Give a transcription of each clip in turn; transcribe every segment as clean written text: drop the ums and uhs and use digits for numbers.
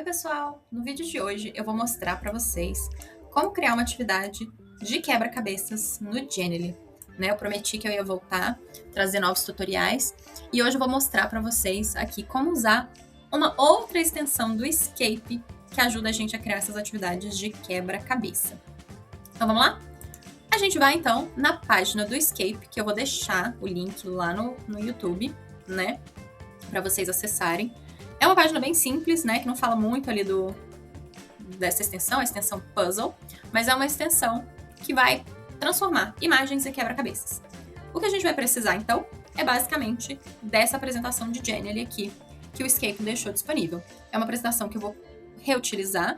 Oi, pessoal! No vídeo de hoje eu vou mostrar para vocês como criar uma atividade de quebra-cabeças no Genially. Eu prometi que eu ia voltar, trazer novos tutoriais, e hoje eu vou mostrar para vocês aqui como usar uma outra extensão do Escape que ajuda a gente a criar essas atividades de quebra-cabeça. Então vamos lá? A gente vai então na página do Escape, que eu vou deixar o link lá no YouTube, para vocês acessarem. É uma página bem simples, que não fala muito ali dessa extensão, a extensão Puzzle, mas é uma extensão que vai transformar imagens em quebra-cabeças. O que a gente vai precisar, então, é basicamente dessa apresentação de Genially aqui, que o Escape deixou disponível. É uma apresentação que eu vou reutilizar,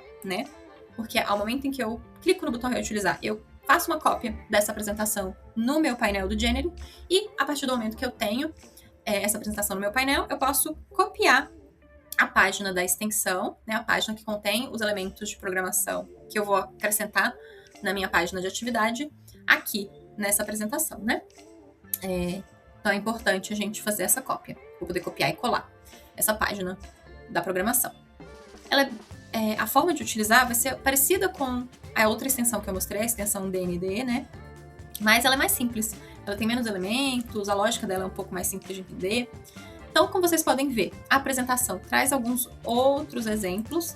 porque ao momento em que eu clico no botão reutilizar, eu faço uma cópia dessa apresentação no meu painel do Genially, e a partir do momento que eu tenho essa apresentação no meu painel, eu posso copiar a página da extensão, a página que contém os elementos de programação que eu vou acrescentar na minha página de atividade aqui nessa apresentação, Então é importante a gente fazer essa cópia, para poder copiar e colar essa página da programação. A forma de utilizar vai ser parecida com a outra extensão que eu mostrei, a extensão DND, Mas ela é mais simples, ela tem menos elementos, a lógica dela é um pouco mais simples de entender. Então, como vocês podem ver, a apresentação traz alguns outros exemplos,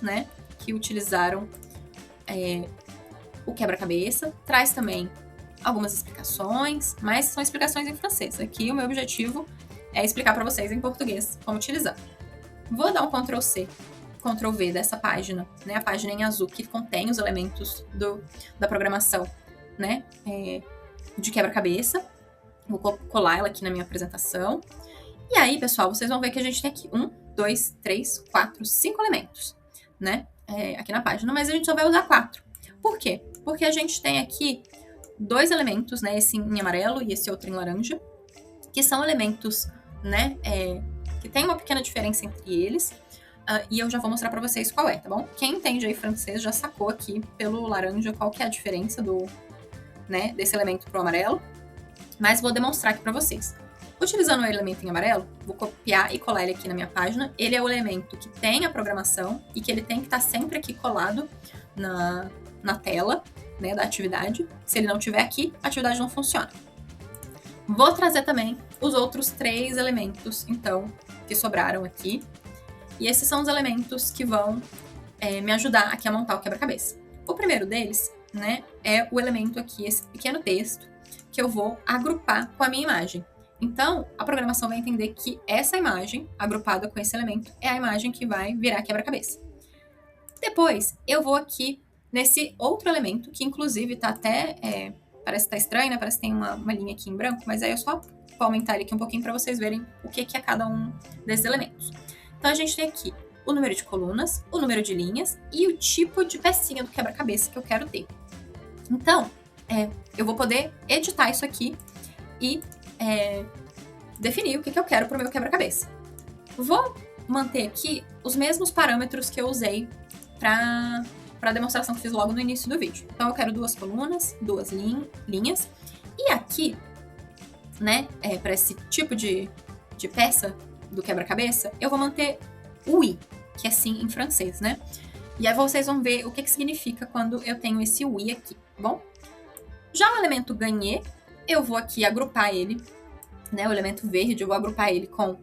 que utilizaram o quebra-cabeça, traz também algumas explicações, mas são explicações em francês. Aqui o meu objetivo é explicar para vocês em português como utilizar. Vou dar um Ctrl+C, Ctrl+V dessa página, a página em azul que contém os elementos da programação, de quebra-cabeça. Vou colar ela aqui na minha apresentação. E aí, pessoal, vocês vão ver que a gente tem aqui 1, 2, 3, 4, 5 elementos, aqui na página, mas a gente só vai usar 4. Por quê? Porque a gente tem aqui 2 elementos, esse em amarelo e esse outro em laranja, que são elementos, que tem uma pequena diferença entre eles, e eu já vou mostrar pra vocês qual é, tá bom? Quem entende aí francês já sacou aqui pelo laranja qual que é a diferença desse elemento pro amarelo, mas vou demonstrar aqui pra vocês. Utilizando o elemento em amarelo, vou copiar e colar ele aqui na minha página. Ele é o elemento que tem a programação e que ele tem que estar sempre aqui colado na tela, da atividade. Se ele não estiver aqui, a atividade não funciona. Vou trazer também os outros 3 elementos, então, que sobraram aqui. E esses são os elementos que vão me ajudar aqui a montar o quebra-cabeça. O primeiro deles, é o elemento aqui, esse pequeno texto, que eu vou agrupar com a minha imagem. Então, a programação vai entender que essa imagem, agrupada com esse elemento, é a imagem que vai virar quebra-cabeça. Depois, eu vou aqui nesse outro elemento, que inclusive tá até... parece que tá estranho, Parece que tem uma linha aqui em branco, mas aí eu só vou aumentar ele aqui um pouquinho para vocês verem o que é cada um desses elementos. Então, a gente tem aqui o número de colunas, o número de linhas e o tipo de pecinha do quebra-cabeça que eu quero ter. Então, eu vou poder editar isso aqui e definir o que eu quero para o meu quebra-cabeça. Vou manter aqui os mesmos parâmetros que eu usei para a demonstração que fiz logo no início do vídeo. Então, eu quero 2 colunas, 2 linhas. E aqui, para esse tipo de peça do quebra-cabeça, eu vou manter o i, que é sim em francês, E aí vocês vão ver o que significa quando eu tenho esse i aqui, tá bom? Já o elemento ganhê, eu vou aqui agrupar ele, o elemento verde, eu vou agrupar ele com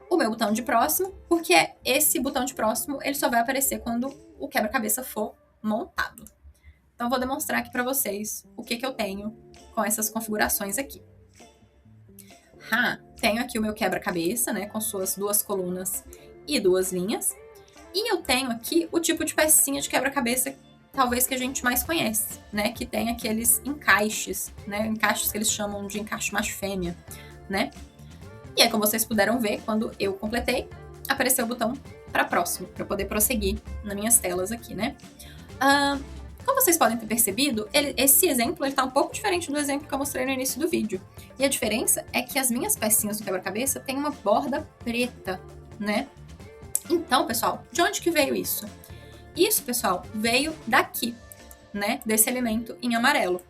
o meu botão de próximo, porque esse botão de próximo, ele só vai aparecer quando o quebra-cabeça for montado. Então, eu vou demonstrar aqui para vocês o que eu tenho com essas configurações aqui. Tenho aqui o meu quebra-cabeça, com suas 2 colunas e 2 linhas. E eu tenho aqui o tipo de pecinha de quebra-cabeça talvez que a gente mais conhece, que tem aqueles encaixes, encaixes que eles chamam de encaixe macho fêmea, E aí, como vocês puderam ver, quando eu completei, apareceu o botão para próximo, para poder prosseguir nas minhas telas aqui, Como vocês podem ter percebido, esse exemplo está um pouco diferente do exemplo que eu mostrei no início do vídeo. E a diferença é que as minhas pecinhas do quebra-cabeça têm uma borda preta, Então, pessoal, de onde que veio isso? Isso, pessoal, veio daqui, desse elemento em amarelo.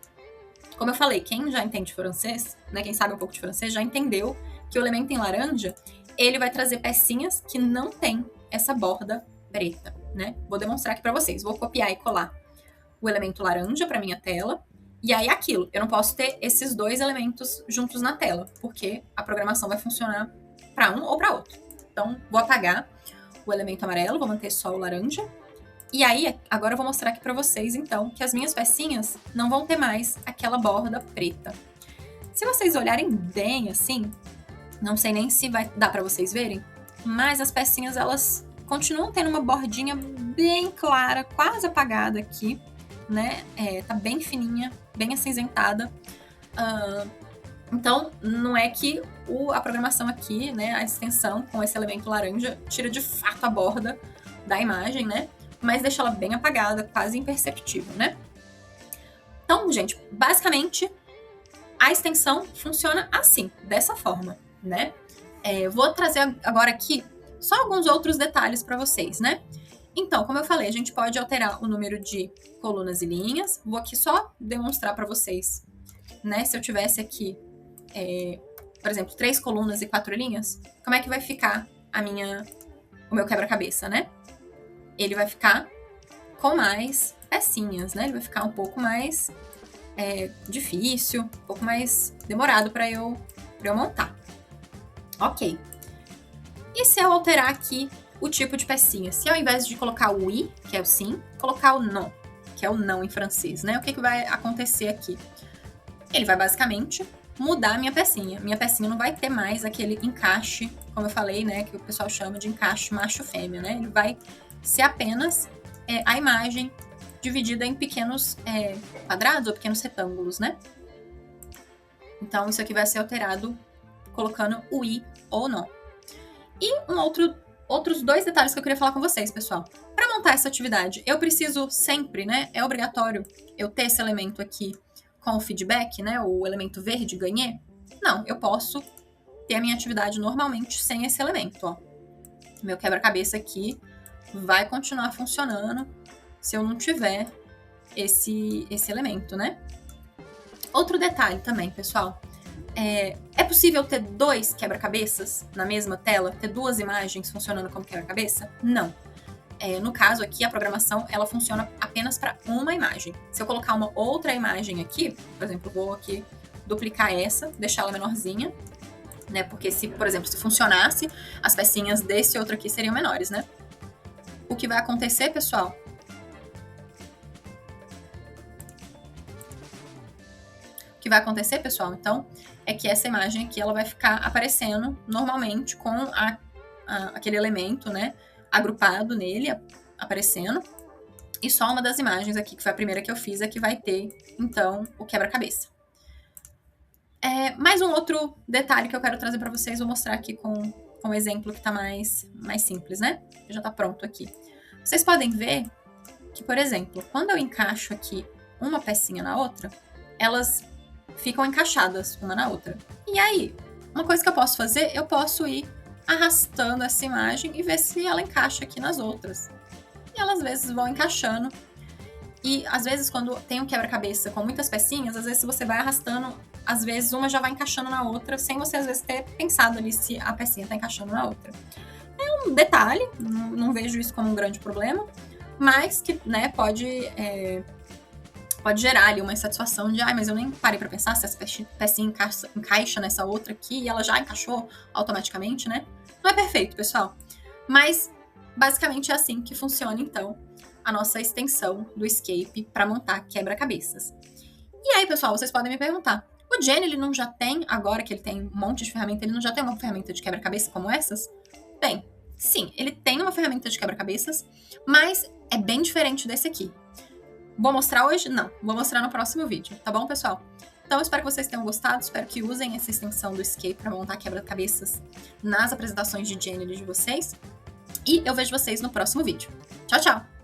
Como eu falei, quem já entende francês, quem sabe um pouco de francês, já entendeu que o elemento em laranja, ele vai trazer pecinhas que não tem essa borda preta, né? Vou demonstrar aqui para vocês. Vou copiar e colar o elemento laranja para minha tela. E aí aquilo, eu não posso ter esses dois elementos juntos na tela, porque a programação vai funcionar para um ou para outro. Então, vou apagar o elemento amarelo, vou manter só o laranja. E aí, agora eu vou mostrar aqui para vocês, então, que as minhas pecinhas não vão ter mais aquela borda preta. Se vocês olharem bem assim, não sei nem se vai dar para vocês verem, mas as pecinhas, elas continuam tendo uma bordinha bem clara, quase apagada aqui, né? Tá bem fininha, bem acinzentada. Então, não é que a programação aqui, né, a extensão com esse elemento laranja, tira de fato a borda da imagem, né? Mas deixa ela bem apagada, quase imperceptível, né? Então, gente, basicamente, a extensão funciona assim, dessa forma, né? Vou trazer agora aqui só alguns outros detalhes para vocês, né? Então, como eu falei, a gente pode alterar o número de colunas e linhas. Vou aqui só demonstrar para vocês, né? Se eu tivesse aqui, por exemplo, 3 colunas e 4 linhas, como é que vai ficar o meu quebra-cabeça, né? Ele vai ficar com mais pecinhas, né? Ele vai ficar um pouco mais difícil, um pouco mais demorado para eu montar. Ok. E se eu alterar aqui o tipo de pecinha? Se ao invés de colocar o oui, que é o sim, colocar o non, que é o não em francês, né? O que vai acontecer aqui? Ele vai basicamente mudar a minha pecinha. Minha pecinha não vai ter mais aquele encaixe, como eu falei, né? Que o pessoal chama de encaixe macho-fêmea, né? Ele vai ser apenas a imagem dividida em pequenos quadrados ou pequenos retângulos, né? Então, isso aqui vai ser alterado colocando o i ou não. E outros 2 detalhes que eu queria falar com vocês, pessoal. Para montar essa atividade, eu preciso sempre, né? É obrigatório eu ter esse elemento aqui com o feedback, né? O elemento verde, ganhei. Não, eu posso ter a minha atividade normalmente sem esse elemento, ó. Meu quebra-cabeça aqui vai continuar funcionando se eu não tiver esse elemento, né? Outro detalhe também, pessoal. É possível ter 2 quebra-cabeças na mesma tela? Ter 2 imagens funcionando como quebra-cabeça? Não. No caso aqui, a programação ela funciona apenas para uma imagem. Se eu colocar uma outra imagem aqui, por exemplo, vou aqui duplicar essa, deixar ela menorzinha, né? Porque se, por exemplo, se funcionasse, as pecinhas desse outro aqui seriam menores, né? O que vai acontecer, pessoal? Então, é que essa imagem aqui ela vai ficar aparecendo normalmente com aquele elemento, né, agrupado nele, aparecendo. E só uma das imagens aqui, que foi a primeira que eu fiz, é que vai ter, então, o quebra-cabeça. Mais um outro detalhe que eu quero trazer para vocês, vou mostrar aqui com um exemplo que está mais simples, né? Já está pronto aqui. Vocês podem ver que, por exemplo, quando eu encaixo aqui uma pecinha na outra, elas ficam encaixadas uma na outra. E aí, uma coisa que eu posso fazer, eu posso ir arrastando essa imagem e ver se ela encaixa aqui nas outras. E elas às vezes vão encaixando. E às vezes quando tem um quebra-cabeça com muitas pecinhas, às vezes se você vai arrastando, às vezes uma já vai encaixando na outra, sem você às vezes ter pensado ali se a pecinha tá encaixando na outra. É um detalhe, não vejo isso como um grande problema, mas que, né, pode gerar ali uma insatisfação de, mas eu nem parei pra pensar se essa pecinha encaixa nessa outra aqui e ela já encaixou automaticamente, né? Não é perfeito, pessoal. Mas, basicamente, é assim que funciona, então, a nossa extensão do Escape para montar quebra-cabeças. E aí, pessoal, vocês podem me perguntar, o Jenny, ele não já tem, agora que ele tem um monte de ferramenta, ele não já tem uma ferramenta de quebra-cabeça como essas? Bem, sim, ele tem uma ferramenta de quebra-cabeças, mas é bem diferente desse aqui. Vou mostrar hoje? Não. Vou mostrar no próximo vídeo, tá bom, pessoal? Então, eu espero que vocês tenham gostado, espero que usem essa extensão do Escape para montar quebra-cabeças nas apresentações de Jenny de vocês. E eu vejo vocês no próximo vídeo. Tchau, tchau!